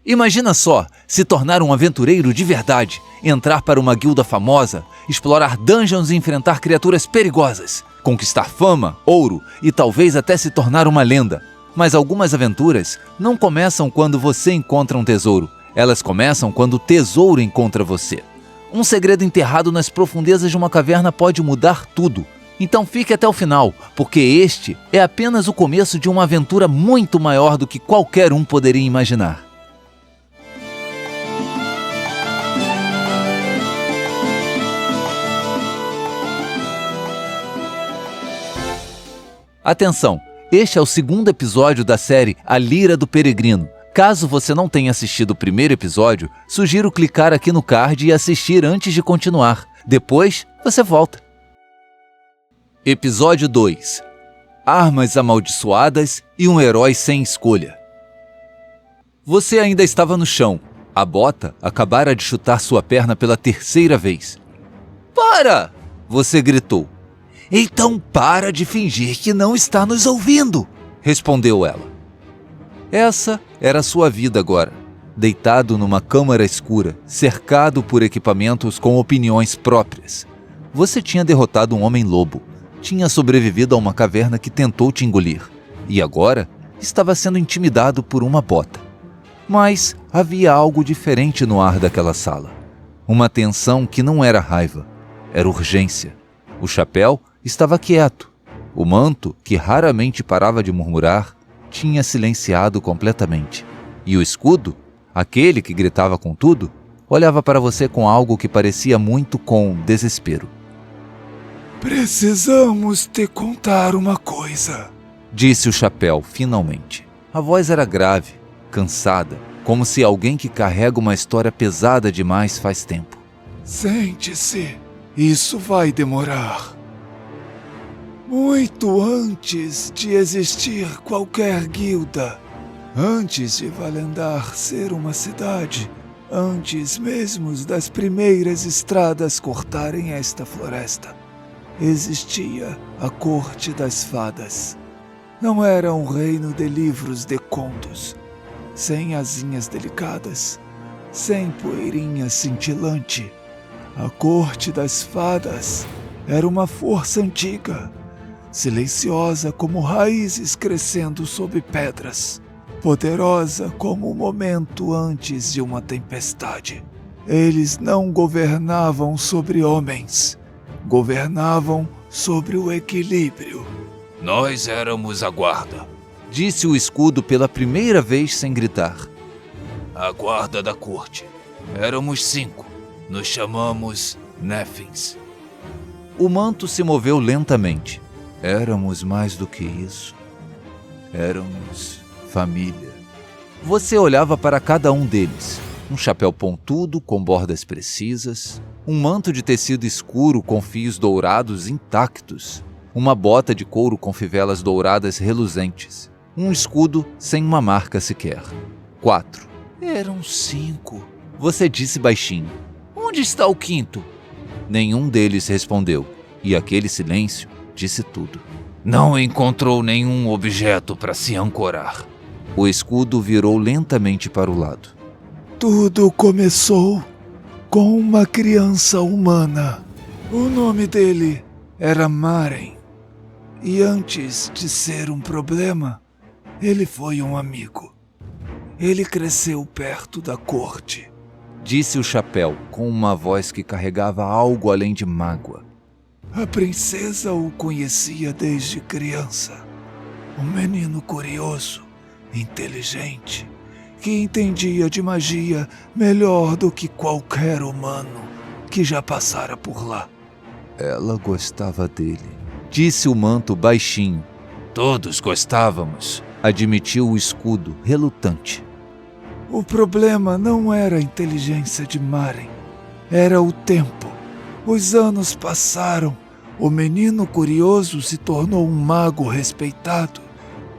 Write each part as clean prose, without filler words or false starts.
Imagina só, se tornar um aventureiro de verdade, entrar para uma guilda famosa, explorar dungeons e enfrentar criaturas perigosas, conquistar fama, ouro e talvez até se tornar uma lenda. Mas algumas aventuras não começam quando você encontra um tesouro, elas começam quando o tesouro encontra você. Um segredo enterrado nas profundezas de uma caverna pode mudar tudo. Então fique até o final, porque este é apenas o começo de uma aventura muito maior do que qualquer um poderia imaginar. Atenção, este é o segundo episódio da série A Lira do Peregrino. Caso você não tenha assistido o primeiro episódio, sugiro clicar aqui no card e assistir antes de continuar. Depois, você volta. Episódio 2. Armas amaldiçoadas e um herói sem escolha. Você ainda estava no chão. A bota acabara de chutar sua perna pela terceira vez. Para! Você gritou. Então para de fingir que não está nos ouvindo, respondeu ela. Essa era sua vida agora, deitado numa câmara escura, cercado por equipamentos com opiniões próprias. Você tinha derrotado um homem-lobo, tinha sobrevivido a uma caverna que tentou te engolir, e agora estava sendo intimidado por uma bota. Mas havia algo diferente no ar daquela sala. Uma tensão que não era raiva, era urgência. O chapéu estava quieto. O manto, que raramente parava de murmurar, tinha silenciado completamente. E o escudo, aquele que gritava com tudo, olhava para você com algo que parecia muito com desespero. Precisamos te contar uma coisa, disse o chapéu, finalmente. A voz era grave, cansada, como se alguém que carrega uma história pesada demais faz tempo. Sente-se, isso vai demorar. Muito antes de existir qualquer guilda, antes de Valendar ser uma cidade, antes mesmo das primeiras estradas cortarem esta floresta, existia a Corte das Fadas. Não era um reino de livros de contos, sem asinhas delicadas, sem poeirinha cintilante. A Corte das Fadas era uma força antiga, silenciosa como raízes crescendo sob pedras, poderosa como o momento antes de uma tempestade. Eles não governavam sobre homens, governavam sobre o equilíbrio. Nós éramos a guarda, disse o escudo pela primeira vez sem gritar. A guarda da corte. Éramos 5. Nos chamamos Neffins. O manto se moveu lentamente. Éramos mais do que isso. Éramos família. Você olhava para cada um deles. Um chapéu pontudo com bordas precisas, um manto de tecido escuro com fios dourados intactos, uma bota de couro com fivelas douradas reluzentes, um escudo sem uma marca sequer. 4. Eram 5. Você disse baixinho. Onde está o quinto? Nenhum deles respondeu, e aquele silêncio disse tudo. Não encontrou nenhum objeto para se ancorar. O escudo virou lentamente para o lado. Tudo começou com uma criança humana. O nome dele era Maren. E antes de ser um problema, ele foi um amigo. Ele cresceu perto da corte, disse o chapéu com uma voz que carregava algo além de mágoa. A princesa o conhecia desde criança. Um menino curioso, inteligente, que entendia de magia melhor do que qualquer humano que já passara por lá. Ela gostava dele, disse o manto baixinho. Todos gostávamos, admitiu o escudo, relutante. O problema não era a inteligência de Maren, era o tempo. Os anos passaram, o menino curioso se tornou um mago respeitado.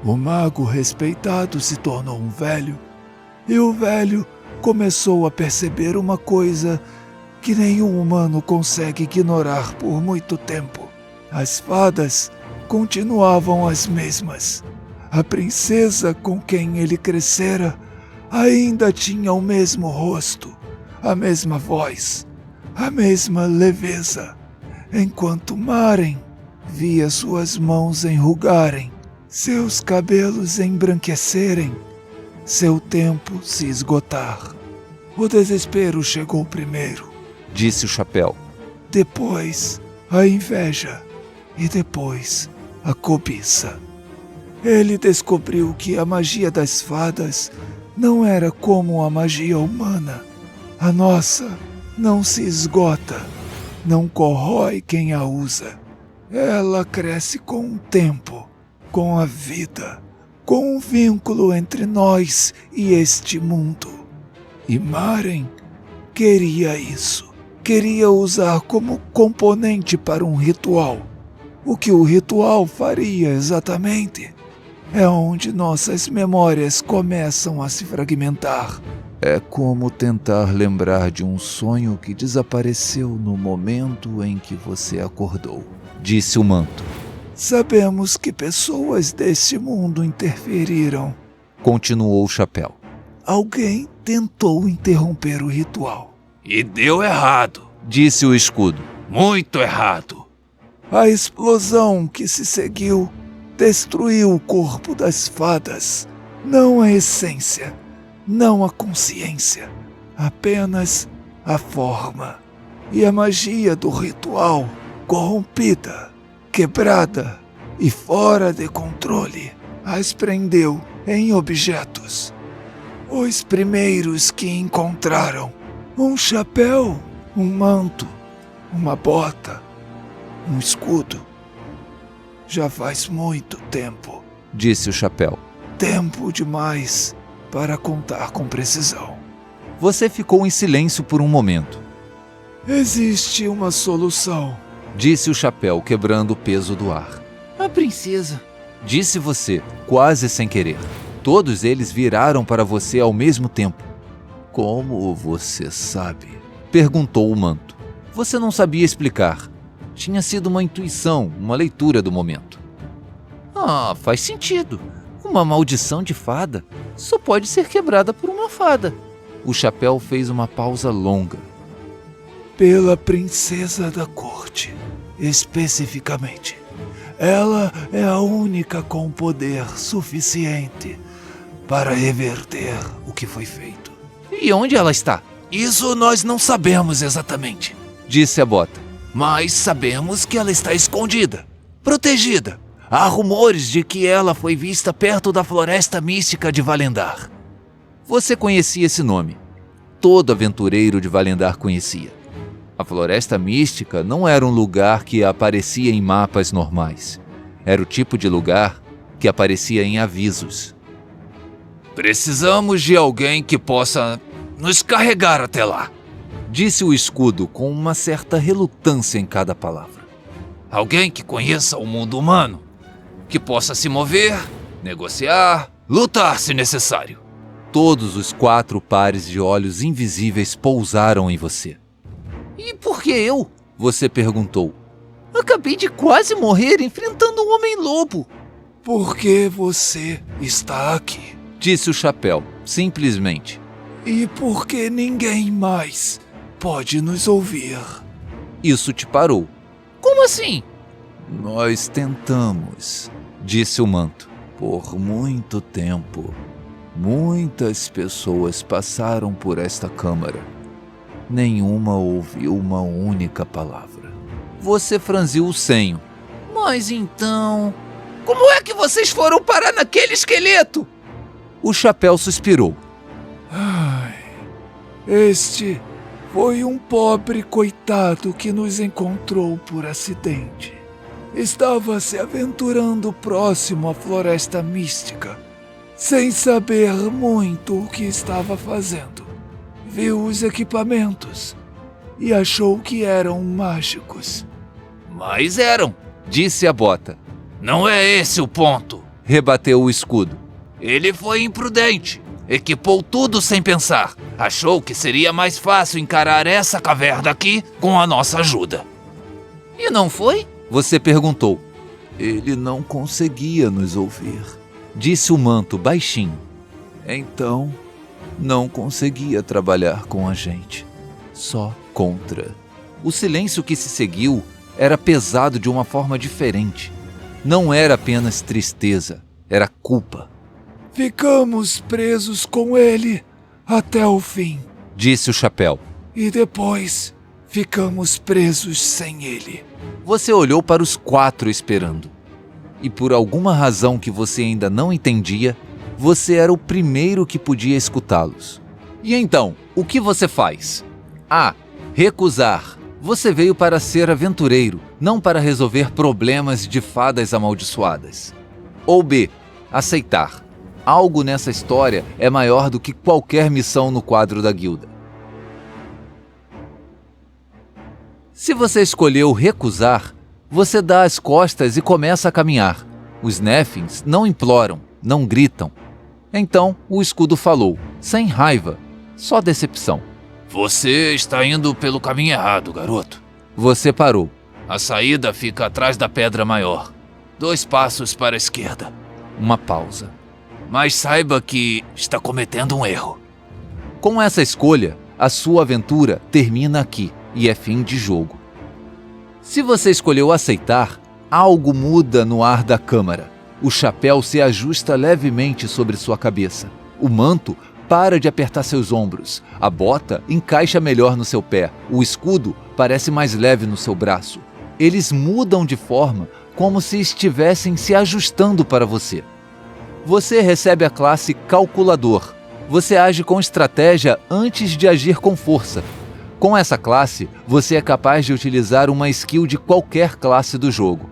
O mago respeitado se tornou um velho. E o velho começou a perceber uma coisa que nenhum humano consegue ignorar por muito tempo. As fadas continuavam as mesmas. A princesa com quem ele crescera ainda tinha o mesmo rosto, a mesma voz, a mesma leveza, enquanto Maren via suas mãos enrugarem, seus cabelos embranquecerem, seu tempo se esgotar. O desespero chegou primeiro, disse o chapéu. Depois a inveja e depois a cobiça. Ele descobriu que a magia das fadas não era como a magia humana. A nossa não se esgota, não corrói quem a usa. Ela cresce com o tempo, com a vida, com um vínculo entre nós e este mundo. E Maren queria isso. Queria usar como componente para um ritual. O que o ritual faria exatamente? É onde nossas memórias começam a se fragmentar. É como tentar lembrar de um sonho que desapareceu no momento em que você acordou, disse o manto. Sabemos que pessoas deste mundo interferiram, continuou o chapéu. Alguém tentou interromper o ritual. E deu errado, disse o escudo. Muito errado. A explosão que se seguiu destruiu o corpo das fadas, não a essência, não a consciência, apenas a forma. E a magia do ritual, corrompida, quebrada e fora de controle, as prendeu em objetos. Os primeiros que encontraram: um chapéu, um manto, uma bota, um escudo. Já faz muito tempo, disse o chapéu. Tempo demais para contar com precisão. Você ficou em silêncio por um momento. Existe uma solução, disse o chapéu, quebrando o peso do ar. A princesa, disse você, quase sem querer. Todos eles viraram para você ao mesmo tempo. Como você sabe? Perguntou o manto. Você não sabia explicar. Tinha sido uma intuição, uma leitura do momento. Ah, faz sentido. Uma maldição de fada só pode ser quebrada por uma fada. O chapéu fez uma pausa longa. Pela princesa da corte, especificamente. Ela é a única com poder suficiente para reverter o que foi feito. E onde ela está? Isso nós não sabemos exatamente, disse a bota. Mas sabemos que ela está escondida, protegida. Há rumores de que ela foi vista perto da Floresta Mística de Valendar. Você conhecia esse nome. Todo aventureiro de Valendar conhecia. A Floresta Mística não era um lugar que aparecia em mapas normais. Era o tipo de lugar que aparecia em avisos. Precisamos de alguém que possa nos carregar até lá, disse o escudo com uma certa relutância em cada palavra. Alguém que conheça o mundo humano, que possa se mover, negociar, lutar se necessário. Todos os 4 pares de olhos invisíveis pousaram em você. E por que eu? Você perguntou. Acabei de quase morrer enfrentando um homem-lobo. Porque você está aqui, disse o chapéu, simplesmente. E porque ninguém mais pode nos ouvir. Isso te parou. Como assim? Nós tentamos, disse o manto. Por muito tempo. Muitas pessoas passaram por esta câmara. Nenhuma ouviu uma única palavra. Você franziu o senho. Mas então, como é que vocês foram parar naquele esqueleto? O chapéu suspirou. Ai, este foi um pobre coitado que nos encontrou por acidente. Estava se aventurando próximo à Floresta Mística, sem saber muito o que estava fazendo. Viu os equipamentos e achou que eram mágicos. Mas eram, disse a bota. Não é esse o ponto, rebateu o escudo. Ele foi imprudente. Equipou tudo sem pensar. Achou que seria mais fácil encarar essa caverna aqui com a nossa ajuda. E não foi? Você perguntou. Ele não conseguia nos ouvir, disse o manto baixinho. Então, não conseguia trabalhar com a gente, só contra. O silêncio que se seguiu era pesado de uma forma diferente. Não era apenas tristeza, era culpa. Ficamos presos com ele até o fim. Disse o chapéu. E depois ficamos presos sem ele. Você olhou para os 4 esperando. E por alguma razão que você ainda não entendia, você era o primeiro que podia escutá-los. E então, o que você faz? A. Recusar. Você veio para ser aventureiro, não para resolver problemas de fadas amaldiçoadas. Ou B. Aceitar. Algo nessa história é maior do que qualquer missão no quadro da guilda. Se você escolheu recusar, você dá as costas e começa a caminhar. Os Neffins não imploram, não gritam. Então o escudo falou, sem raiva, só decepção. Você está indo pelo caminho errado, garoto. Você parou. A saída fica atrás da pedra maior. 2 passos para a esquerda. Uma pausa. Mas saiba que está cometendo um erro. Com essa escolha, a sua aventura termina aqui e é fim de jogo. Se você escolheu aceitar, algo muda no ar da câmara. O chapéu se ajusta levemente sobre sua cabeça. O manto para de apertar seus ombros. A bota encaixa melhor no seu pé. O escudo parece mais leve no seu braço. Eles mudam de forma como se estivessem se ajustando para você. Você recebe a classe Calculador. Você age com estratégia antes de agir com força. Com essa classe, você é capaz de utilizar uma skill de qualquer classe do jogo.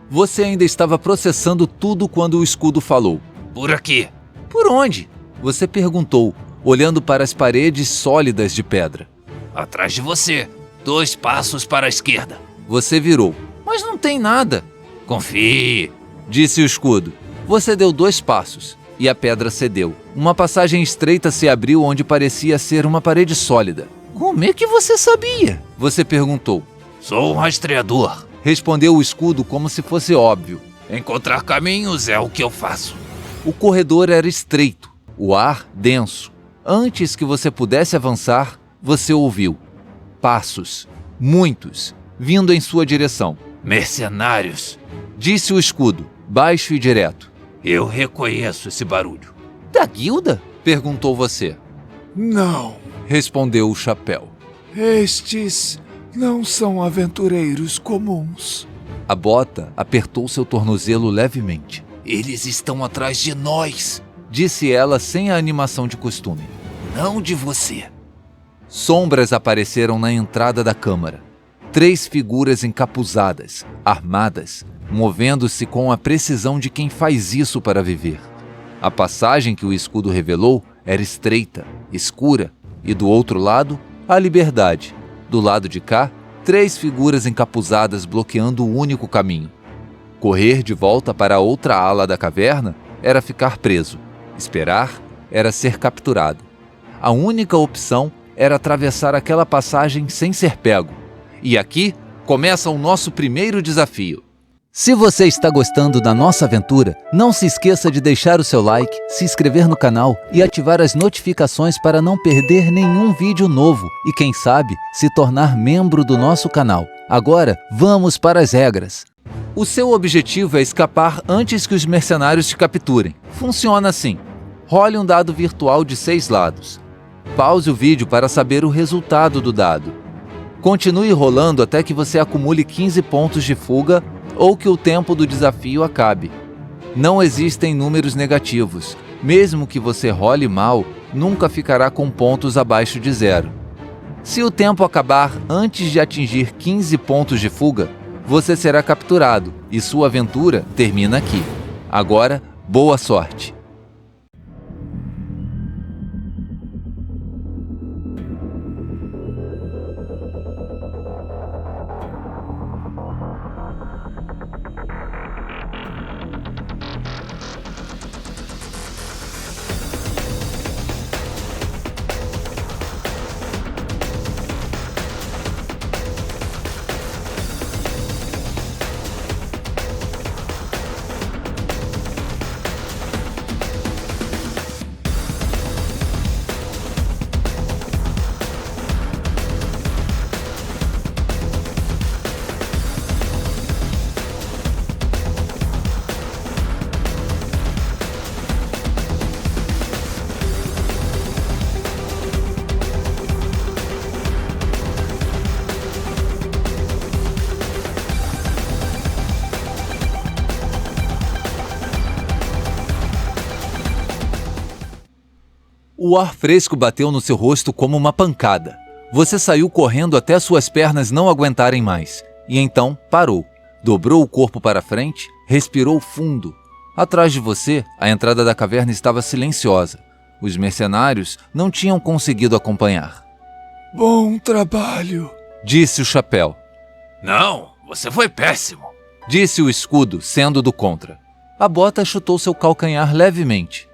Você ainda estava processando tudo quando o escudo falou. Por aqui. Por onde? Você perguntou, olhando para as paredes sólidas de pedra. Atrás de você. 2 passos para a esquerda. Você virou. Mas não tem nada. Confie, disse o escudo. Você deu 2 passos e a pedra cedeu. Uma passagem estreita se abriu onde parecia ser uma parede sólida. Como é que você sabia? Você perguntou. Sou um rastreador. Respondeu o escudo como se fosse óbvio. Encontrar caminhos é o que eu faço. O corredor era estreito, o ar denso. Antes que você pudesse avançar, você ouviu passos, muitos, vindo em sua direção. Mercenários, disse o escudo, baixo e direto. Eu reconheço esse barulho. Da guilda? Perguntou você. Não, respondeu o chapéu. Estes não são aventureiros comuns. A bota apertou seu tornozelo levemente. Eles estão atrás de nós, disse ela sem a animação de costume. Não de você. Sombras apareceram na entrada da câmara. 3 figuras encapuzadas, armadas, movendo-se com a precisão de quem faz isso para viver. A passagem que o escudo revelou era estreita, escura, e do outro lado, a liberdade. Do lado de cá, 3 figuras encapuzadas bloqueando o único caminho. Correr de volta para a outra ala da caverna era ficar preso. Esperar era ser capturado. A única opção era atravessar aquela passagem sem ser pego. E aqui começa o nosso primeiro desafio. Se você está gostando da nossa aventura, não se esqueça de deixar o seu like, se inscrever no canal e ativar as notificações para não perder nenhum vídeo novo e, quem sabe, se tornar membro do nosso canal. Agora, vamos para as regras. O seu objetivo é escapar antes que os mercenários te capturem. Funciona assim. Role um dado virtual de 6 lados. Pause o vídeo para saber o resultado do dado. Continue rolando até que você acumule 15 pontos de fuga ou que o tempo do desafio acabe. Não existem números negativos. Mesmo que você role mal, nunca ficará com pontos abaixo de 0. Se o tempo acabar antes de atingir 15 pontos de fuga, você será capturado e sua aventura termina aqui. Agora, boa sorte! O ar fresco bateu no seu rosto como uma pancada. Você saiu correndo até suas pernas não aguentarem mais. E então parou. Dobrou o corpo para frente, respirou fundo. Atrás de você, a entrada da caverna estava silenciosa. Os mercenários não tinham conseguido acompanhar. Bom trabalho, Disse o chapéu. Não, você foi péssimo. Disse o escudo, sendo do contra. A bota chutou seu calcanhar levemente.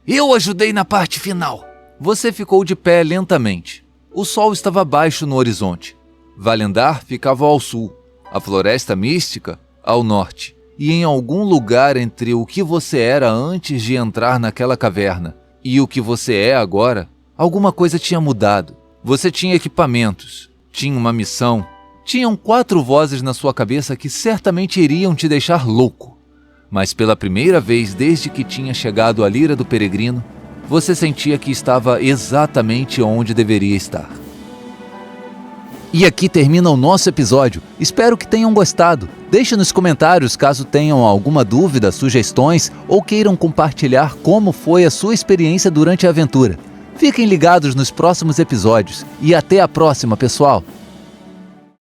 Eu ajudei na parte final. Você ficou de pé lentamente. O sol estava baixo no horizonte. Valendar ficava ao sul, a floresta mística ao norte. E em algum lugar entre o que você era antes de entrar naquela caverna e o que você é agora, alguma coisa tinha mudado. Você tinha equipamentos, tinha uma missão, tinham 4 vozes na sua cabeça que certamente iriam te deixar louco. Mas pela primeira vez desde que tinha chegado à Lira do Peregrino, você sentia que estava exatamente onde deveria estar. E aqui termina o nosso episódio. Espero que tenham gostado. Deixe nos comentários caso tenham alguma dúvida, sugestões ou queiram compartilhar como foi a sua experiência durante a aventura. Fiquem ligados nos próximos episódios e até a próxima, pessoal!